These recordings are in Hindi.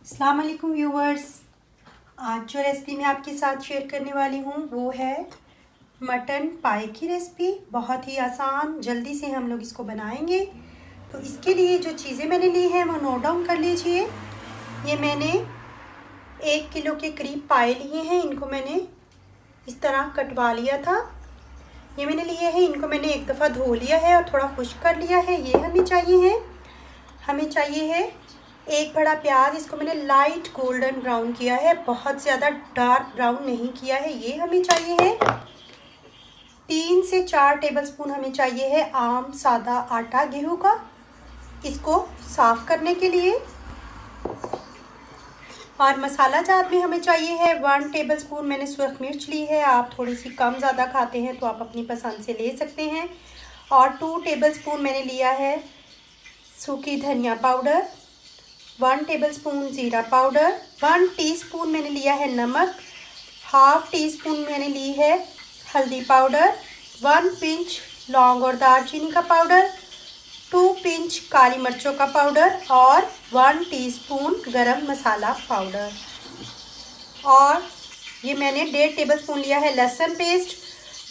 अस्सलाम वालेकुम व्यूवर्स। आज जो रेसिपी मैं आपके साथ शेयर करने वाली हूँ वो है मटन पाए की रेसिपी। बहुत ही आसान, जल्दी से हम लोग इसको बनाएंगे। तो इसके लिए जो चीज़ें मैंने ली हैं वो नोट डाउन कर लीजिए। ये मैंने 1 किलो के करीब पाए लिए हैं। इनको मैंने इस तरह कटवा लिया था। ये मैंने लिए हैं, इनको मैंने एक दफ़ा धो लिया है और थोड़ा खुश्क कर लिया है। ये हमें चाहिए है 1 बड़ा प्याज। इसको मैंने लाइट गोल्डन ब्राउन किया है, बहुत ज़्यादा डार्क ब्राउन नहीं किया है। ये हमें चाहिए है 3 से 4 टेबलस्पून हमें चाहिए है आम सादा आटा गेहूं का, इसको साफ़ करने के लिए। और मसाला जात में हमें चाहिए है 1 टेबलस्पून मैंने सुरख मिर्च ली है। आप थोड़ी सी कम ज़्यादा खाते हैं तो आप अपनी पसंद से ले सकते हैं। और 2 टेबलस्पून मैंने लिया है सूखी धनिया पाउडर, 1 टेबलस्पून ज़ीरा पाउडर, 1 टीस्पून मैंने लिया है नमक, हाफ़ टीस्पून मैंने ली है हल्दी पाउडर, 1 पिंच लौंग और दालचीनी का पाउडर, 2 पिंच काली मिर्चों का पाउडर और 1 टीस्पून गरम मसाला पाउडर। और ये मैंने 1.5 टेबलस्पून लिया है लहसुन पेस्ट,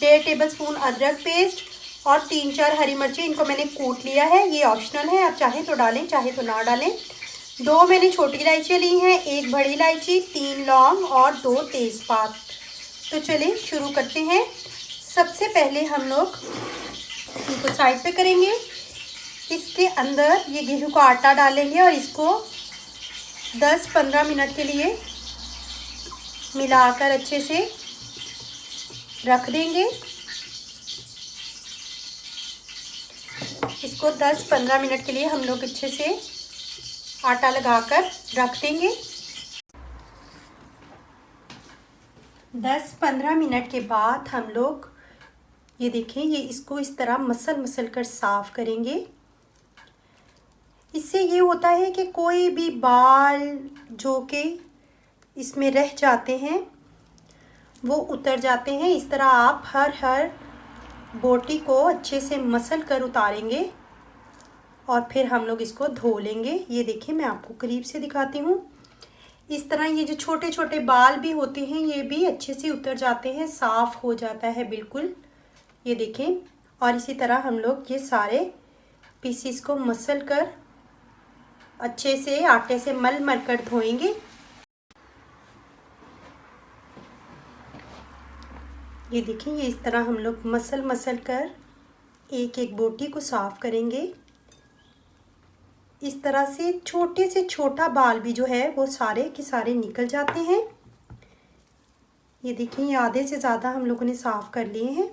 1.5 टेबलस्पून अदरक पेस्ट और 3-4 हरी मिर्ची। इनको मैंने कूट लिया है। ये ऑप्शनल है, आप चाहें तो डालें चाहे तो ना डालें। 2 मैंने छोटी इलायचियाँ ली हैं, 1 बड़ी इलायची, 3 लौंग और 2 तेज़पात। तो चलिए शुरू करते हैं। सबसे पहले हम लोग इनको साइड पे करेंगे। इसके अंदर ये गेहूं का आटा डालेंगे और इसको 10-15 मिनट के लिए मिलाकर अच्छे से रख देंगे। इसको 10-15 मिनट के लिए हम लोग अच्छे से आटा लगाकर रख देंगे। 10-15 मिनट के बाद हम लोग ये देखें, ये इसको इस तरह मसल कर साफ़ करेंगे। इससे ये होता है कि कोई भी बाल जो कि इसमें रह जाते हैं वो उतर जाते हैं। इस तरह आप हर बोटी को अच्छे से मसल कर उतारेंगे और फिर हम लोग इसको धो लेंगे। ये देखिए, मैं आपको करीब से दिखाती हूँ। इस तरह ये जो छोटे छोटे बाल भी होते हैं ये भी अच्छे से उतर जाते हैं, साफ़ हो जाता है बिल्कुल। ये देखें। और इसी तरह हम लोग ये सारे पीसीस को मसल कर अच्छे से आटे से मल कर धोएंगे। ये देखिए, ये इस तरह हम लोग मसल कर एक बोटी को साफ़ करेंगे। इस तरह से छोटे से छोटा बाल भी जो है वो सारे के सारे निकल जाते हैं। ये देखिए, ये आधे से ज़्यादा हम लोगों ने साफ़ कर लिए हैं।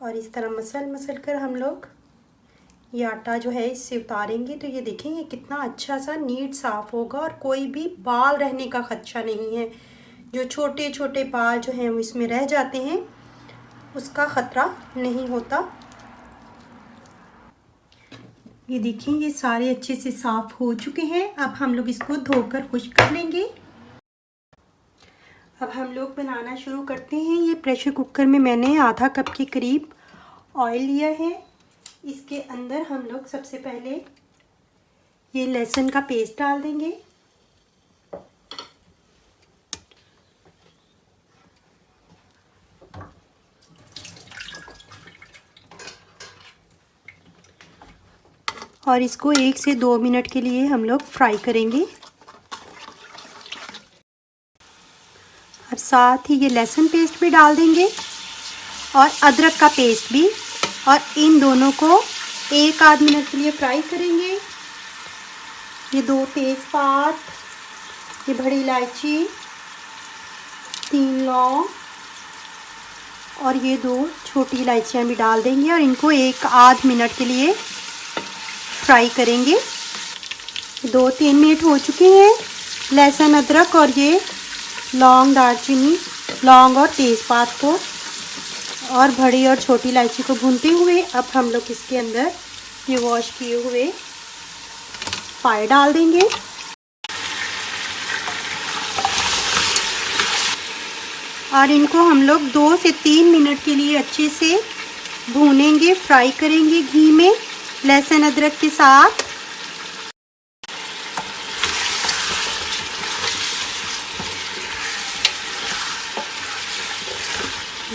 और इस तरह मसल कर हम लोग ये आटा जो है इससे उतारेंगे। तो ये देखें, ये कितना अच्छा सा नीट साफ़ होगा और कोई भी बाल रहने का खदशा नहीं है। जो छोटे छोटे बाल जो हैं वो इसमें रह जाते हैं उसका ख़तरा नहीं होता। ये देखिए, ये सारे अच्छे से साफ़ हो चुके हैं। अब हम लोग इसको धोकर खुश्क कर लेंगे। अब हम लोग बनाना शुरू करते हैं। ये प्रेशर कुकर में मैंने आधा कप के करीब ऑयल लिया है। इसके अंदर हम लोग सबसे पहले ये लहसुन का पेस्ट डाल देंगे। और इसको 1 से 2 मिनट के लिए हम लोग फ्राई करेंगे। अब साथ ही ये लहसुन पेस्ट भी डाल देंगे और अदरक का पेस्ट भी, और इन दोनों को 1-आध मिनट के लिए फ्राई करेंगे। ये 2 तेज़पात, ये बड़ी इलायची, 3 लौंग और ये 2 छोटी इलायचियाँ भी डाल देंगे और इनको 1-आध मिनट के लिए फ्राई करेंगे। 2-3 मिनट हो चुके हैं। लहसुन, अदरक और ये लौंग, दालचीनी, लौंग और तेज़पात को और बड़ी और छोटी इलायची को भूनते हुए अब हम लोग इसके अंदर ये वॉश किए हुए पाए डाल देंगे। और इनको हम लोग 2 से 3 मिनट के लिए अच्छे से भूनेंगे, फ्राई करेंगे घी में लहसुन अदरक के साथ।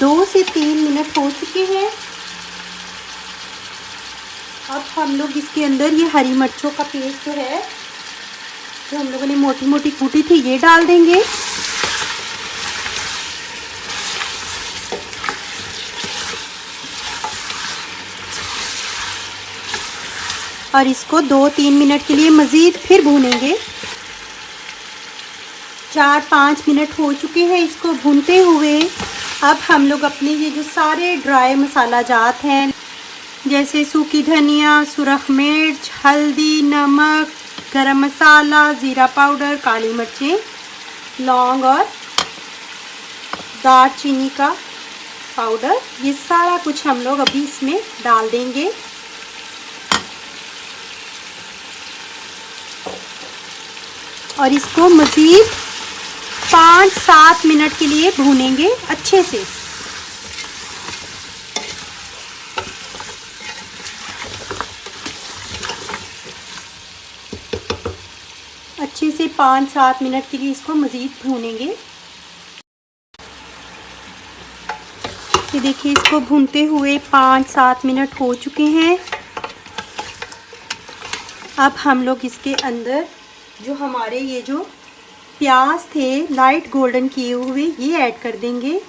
2 से 3 मिनट हो चुके हैं। अब हम लोग इसके अंदर ये हरी मिर्चों का पेस्ट जो है, जो हम लोगों ने मोटी मोटी कूटी थी, ये डाल देंगे। और इसको 2-3 मिनट के लिए मज़ीद फिर भूनेंगे। 4-5 मिनट हो चुके हैं इसको भूनते हुए। अब हम लोग अपने ये जो सारे ड्राई मसाला जात हैं, जैसे सूखी धनिया, सुरख मिर्च, हल्दी, नमक, गरम मसाला, ज़ीरा पाउडर, काली मिर्चें, लौंग और दालचीनी का पाउडर, ये सारा कुछ हम लोग अभी इसमें डाल देंगे। और इसको मज़ीद 5-7 मिनट के लिए भूनेंगे अच्छे से। अच्छे से 5-7 मिनट के लिए इसको मज़ीद भूनेंगे। ये देखिए, इसको भूनते हुए 5-7 मिनट हो चुके हैं। अब हम लोग इसके अंदर जो हमारे ये जो प्याज थे लाइट गोल्डन किए हुए, ये ऐड कर देंगे।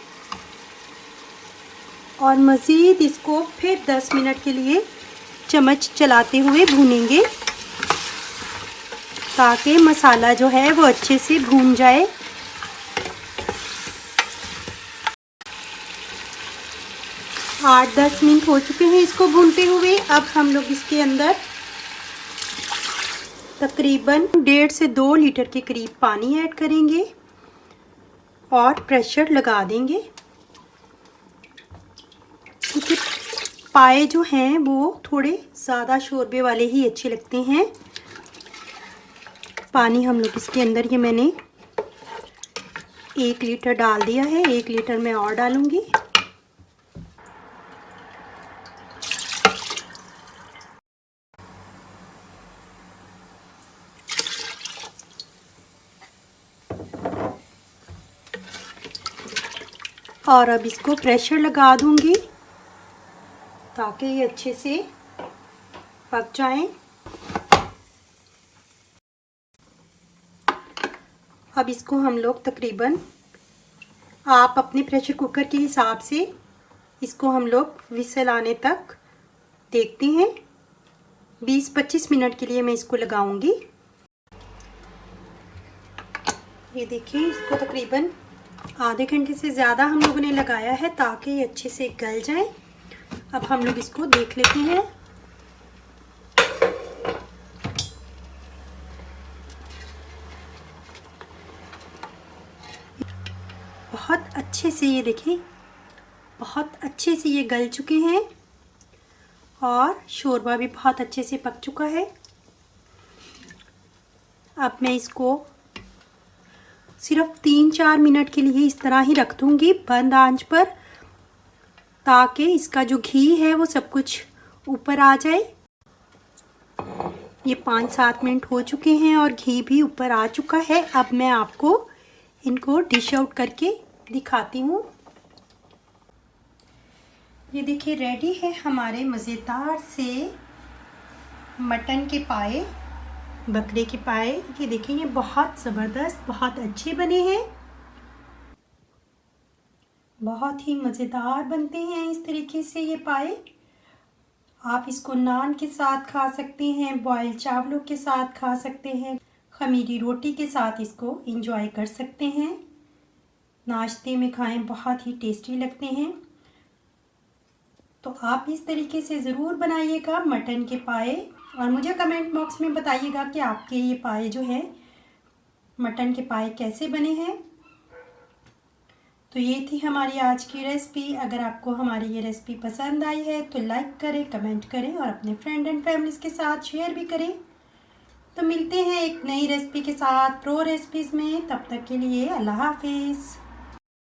और मज़ीद इसको फिर 10 मिनट के लिए चम्मच चलाते हुए भूनेंगे, ताकि मसाला जो है वो अच्छे से भून जाए। आठ 10 मिनट हो चुके हैं इसको भूनते हुए। अब हम लोग इसके अंदर तकरीबन 1.5 से 2 लीटर के करीब पानी ऐड करेंगे और प्रेशर लगा देंगे, क्योंकि पाए जो हैं वो थोड़े ज़्यादा शोरबे वाले ही अच्छे लगते हैं। पानी हम लोग इसके अंदर, ये मैंने 1 लीटर डाल दिया है, 1 लीटर मैं और डालूंगी। और अब इसको प्रेशर लगा दूंगी ताकि ये अच्छे से पक जाएं। अब इसको हम लोग तकरीबन, आप अपने प्रेशर कुकर के हिसाब से इसको हम लोग विसल आने तक देखते हैं। 20-25 मिनट के लिए मैं इसको लगाऊंगी। ये देखिए, इसको तकरीबन आधे घंटे से ज़्यादा हम लोगों ने लगाया है ताकि ये अच्छे से गल जाए। अब हम लोग इसको देख लेते हैं। बहुत अच्छे से, ये देखिए, बहुत अच्छे से ये गल चुके हैं और शोरबा भी बहुत अच्छे से पक चुका है। अब मैं इसको सिर्फ 3-4 मिनट के लिए इस तरह ही रख दूँगी बंद आंच पर, ताकि इसका जो घी है वो सब कुछ ऊपर आ जाए। ये 5-7 मिनट हो चुके हैं और घी भी ऊपर आ चुका है। अब मैं आपको इनको डिश आउट करके दिखाती हूँ। ये देखिए, रेडी है हमारे मज़ेदार से मटन के पाए, बकरे के पाए। ये देखिए, ये बहुत ज़बरदस्त, बहुत अच्छे बने हैं, बहुत ही मज़ेदार बनते हैं इस तरीके से ये पाए। आप इसको नान के साथ खा सकते हैं, बॉयल चावलों के साथ खा सकते हैं, खमीरी रोटी के साथ इसको एंजॉय कर सकते हैं। नाश्ते में खाएं, बहुत ही टेस्टी लगते हैं। तो आप इस तरीके से ज़रूर बनाइएगा मटन के पाए, और मुझे कमेंट बॉक्स में बताइएगा कि आपके ये पाए जो है मटन के पाए कैसे बने हैं। तो ये थी हमारी आज की रेसिपी। अगर आपको हमारी ये रेसिपी पसंद आई है तो लाइक करें, कमेंट करें और अपने फ्रेंड एंड फैमिलीज़ के साथ शेयर भी करें। तो मिलते हैं एक नई रेसिपी के साथ प्रो रेसिपीज़ में। तब तक के लिए अल्लाह हाफिज़।